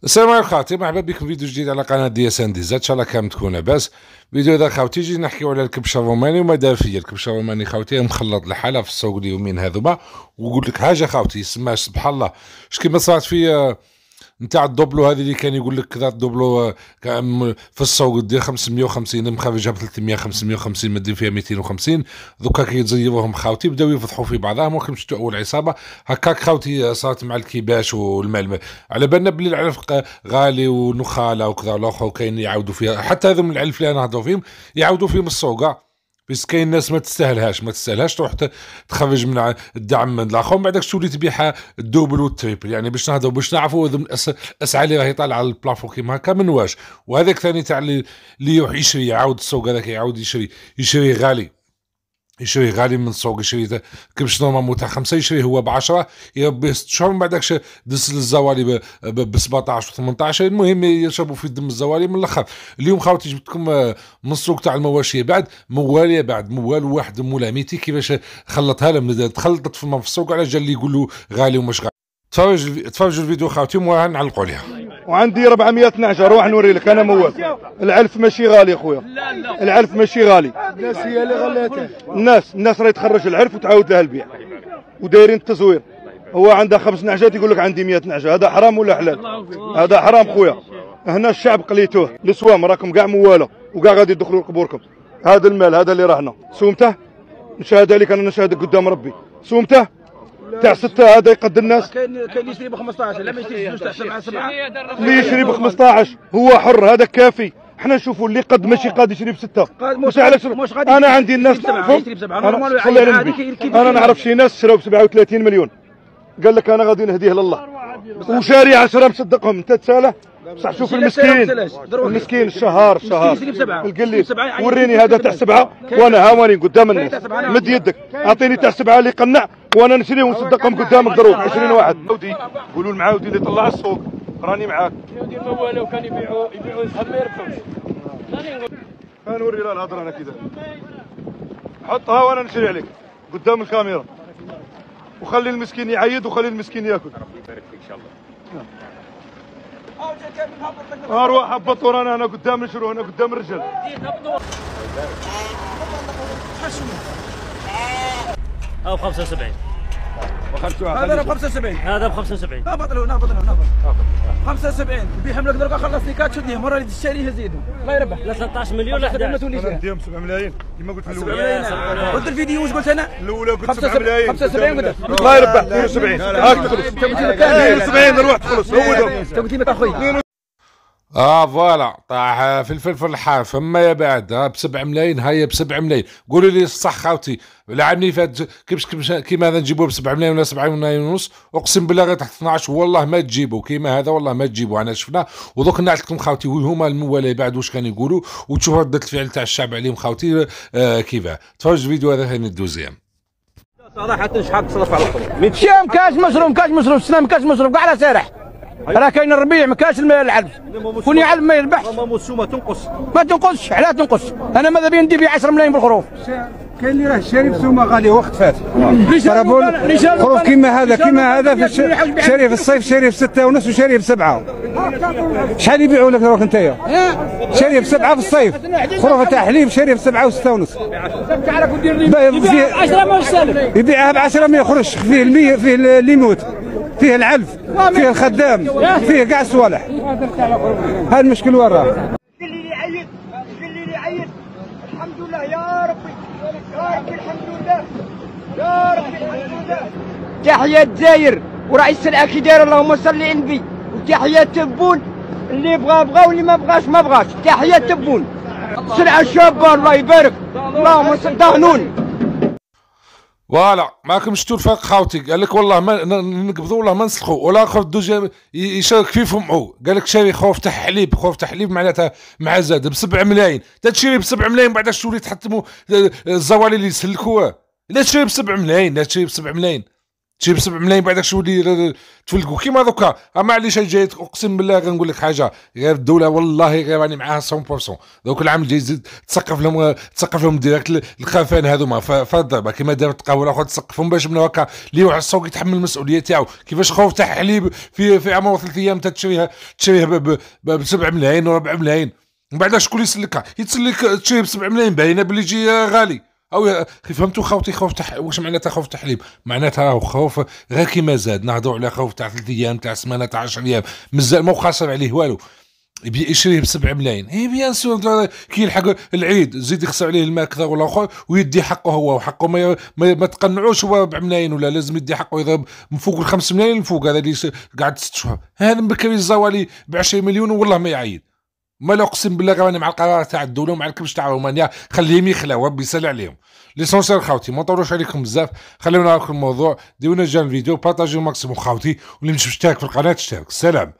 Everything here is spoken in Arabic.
السلام عليكم خاوتي، مرحبا بكم في فيديو جديد على قناه دي اس ان دي زاد. ان شاء الله كامل تكون لاباس. فيديو هذا خاوتي جي نحكيو على الكبشه الروماني وما دار فيا. الكبشه الروماني خاوتي مخلط لحالها في السوق اليومين هذوما، وقلت لك حاجه خاوتي سماها سبحان الله. اش كيما صارت في نتاع الدوبلو هذه اللي كان يقول لك كذا الدوبلو في السوق دير 550 مخرجها ب 300 550 مدين فيها 250. دوكا كيتزيروهم خاوتي بداو يفضحوا في بعضهم وكنمشيو اول عصابه هكاك خاوتي. صارت مع الكيباش والمال على بالنا بلي العلف غالي ونخاله وكذا والاخر، وكاين يعاودوا فيها حتى هذو من العلف اللي نهضروا فيهم يعاودوا فيهم السوق. بس كاين ناس ما تستاهلهاش تروح تخرج من الدعم من الاخر ومن بعدك تولي تبيعها الدوبل والتريبل. يعني باش نهضروا باش نعرفوا الاسعار اللي راهي طالعه على البلافون كيما هكا من واش. وهذاك ثاني تاع اللي يروح يشري يعاود السوق هذاك يعاود يشري غالي، يشري غالي من السوق، يشري كبش نورمال تاع 5 يشري هو ب10 يربيه 6 شهور، من بعدك دس للزوالي ب 17 و 18. المهم يشربوا في دم الزوالي من الاخر. اليوم خاوتي جبت لكم من السوق تاع المواشيه بعد موال واحد مولا ميتي كيفاش خلطها لهم، تخلطت في السوق على جال اللي يقولوا غالي ومش غالي. تفرجوا الفيديو خاوتي ونعلقوا عليها. وعندي 400 نعجه، روح نوري لك انا موال. العلف ماشي غالي خويا، العلف ماشي غالي. الناس هي اللي غلاتها. الناس راهي تخرج العلف وتعاود لها البيع ودايرين التزوير. هو عنده 5 نعجات يقول لك عندي 100 نعجه. هذا حرام ولا حلال؟ هذا حرام خويا. هنا الشعب قليتوه. السوام راكم كاع موالة وكاع غادي تدخلوا لقبوركم. هذا المال هذا اللي راهنا سومته، نشهد عليك انا، نشهدك قدام ربي. سومته تاع 6 هذا يقد الناس. كاين يشري ب 15 لا ما يشريش تاع 7 اللي يشري ب 15 هو حر، هذا كافي. احنا نشوفوا اللي قد ماشي قاد يشري ب6. مش غادي انا عندي الناس يشري ب7 نورمال عادي. انا نعرف شي ناس شراو ب 37 مليون، قال لك انا غادي نهديه لله وشاري 10 مصدقهم. انت تساله بصح شوف المسكين الشهر القليل. وريني هذا تاع 7 وانا هاواني قدام الناس. مد يدك اعطيني تاع 7 اللي يقنع وانا نشريهم ونصدقهم قدامك ضروب 20 واحد. قولوا المعاودي اللي طلع السوق راني معاك. الموالة وكان يبيعوا ما يربحوش. نوري لها الهضره انا كذا. حطها وانا نشري عليك قدام الكاميرا، وخلي المسكين يعيد وخلي المسكين ياكل. ربي يبارك فيك ان شاء الله. اروح هبطوا رانا انا قدام نشرو هنا قدام الرجال. او 75 هذا ب 75 هذا ب 75 نهبط له 75 نبيعهم لك دركا خلصني كاتشو ديه مره اللي تشتريه زيدو الله يربح. لا 13 مليون لا 11 نديهم 7 ملايين كما قلت في الاول. قلت الفيديو واش قلت انا؟ الاولى قلت 7 ملايين 75 قلت الله يربح. 72 هاك تخلص 72 نروح تخلص. هو انت قلت لي اخوي فوالا طاح في الفلفل الحار فما يا بعد ب 7 ملايين. هاي ب 7 ملايين. قولوا لي صح خاوتي، العام فات كيما هذا نجيبوه ب 7 ملايين ولا 7 ملايين ونص، اقسم بالله غير تحت 12 والله ما تجيبوا كيما هذا، والله ما تجيبوا. انا شفنا ودوك نعت لكم خاوتي وهما الموالي بعد واش كانوا يقولوا، وتشوفوا ردة الفعل تاع الشعب عليهم خاوتي. كيفاه تفرج الفيديو هذا ثاني الدوزيام. صراحه شحال تصرف على الخضر شام كاش مشروم سلام كاش مشروم كاع على سارح. راه كاين الربيع ما كاش العلف، كون يعلم ما يربحش. ما تنقصش علاه تنقص. انا ماذا بيا ندير ب 10 ملايين بالخروف. كاين اللي راه شاري بسومه غاليه وقت فات. خروف كيما هذا شاريه في الصيف شاريه ب6 ونص وشاريه ب7. شحال يبيعوا لك دروك انتيا؟ شاريه ب7 في الصيف، خروف تاع حليب شاريه ب7 و6 ونص. يبيعها ب10 ما يخرجش فيه المية، فيه اللي يموت، فيه العلف، فيه الخدام، فيه كاع الصوالح. هذا المشكل وين راه؟ اللي يعيط الحمد لله يا ربي الحمد لله يا ربي الحمد لله. تحية الجزائر ورئيس الأكي داير اللهم صل على النبي، وتحية تبون اللي بغى واللي ما بغاش. تحية تبون سلعة شابة الله يبارك. اللهم صل دهنون. فوالا ماكم شفتوا الفرق خاوتي. قال لك والله ما نقبضوا والله ما نسلخوا، ولا خوف دوز يشارك فيه فمعو. قال لك شاري خوف تاع حليب معناتها مع زاد ب 7 ملايين. تشري ب 7 ملايين بعد تولي تحطموا الزوالي اللي يسلكوه. لا تشري ب 7 ملايين، تجيب 7 ملايين بعدك تولي تفلقوا كيما دوكا. معليش جاي اقسم بالله غنقول لك حاجه، غير الدوله والله غير راني معاها 100%. دوك العام الجاي تزيد تسقف لهم ديريكت الخافان هذوما فضربه كيما دارت القهوه الاخرى، تسقفهم باش من هكا اللي واحد السوق يتحمل المسؤوليه تاعو. كيفاش خوف تاع حليب في عمره 3 ايام تشريها ب 7 ملايين و 4 ملايين، من بعد شكون يسلكها؟ يتسلك تشري ب 7 ملايين باينه باللي يجي غالي. او فهمتوا خوتي؟ خوف واش معناتها خوف تحليب؟ معناتها راهو خوف غير كيما زاد. نهضروا على خوف تاع 3 ايام تاع سمانه تاع 10 ايام، مازال ما خاسر عليه والو، يشريه ب 7 ملايين. اي بيان سور كي يلحق العيد زيد يخسر عليه الماء كذا ولا اخر ويدي حقه هو، وحقه ما تقنعوش هو 4 ملايين، ولا لازم يدي حقه يضرب من فوق ال 5 ملايين من فوق. هذا اللي قاعد 6 شهور، هذا بكري الزوالي ب 20 مليون والله ما يعيد. ما لا اقسم بالله راني مع القرار تاع الدوله ومع الكبش تاع رومانيا، خليهم يخلاو ربي يسهل عليهم. ليسونسيال خاوتي ما نطولوش عليكم بزاف، خليونا نراكم الموضوع، ديرونا جال الفيديو، بارطاجيو ماكسيموم خاوتي، واللي مش مشترك في القناه اشترك. سلام.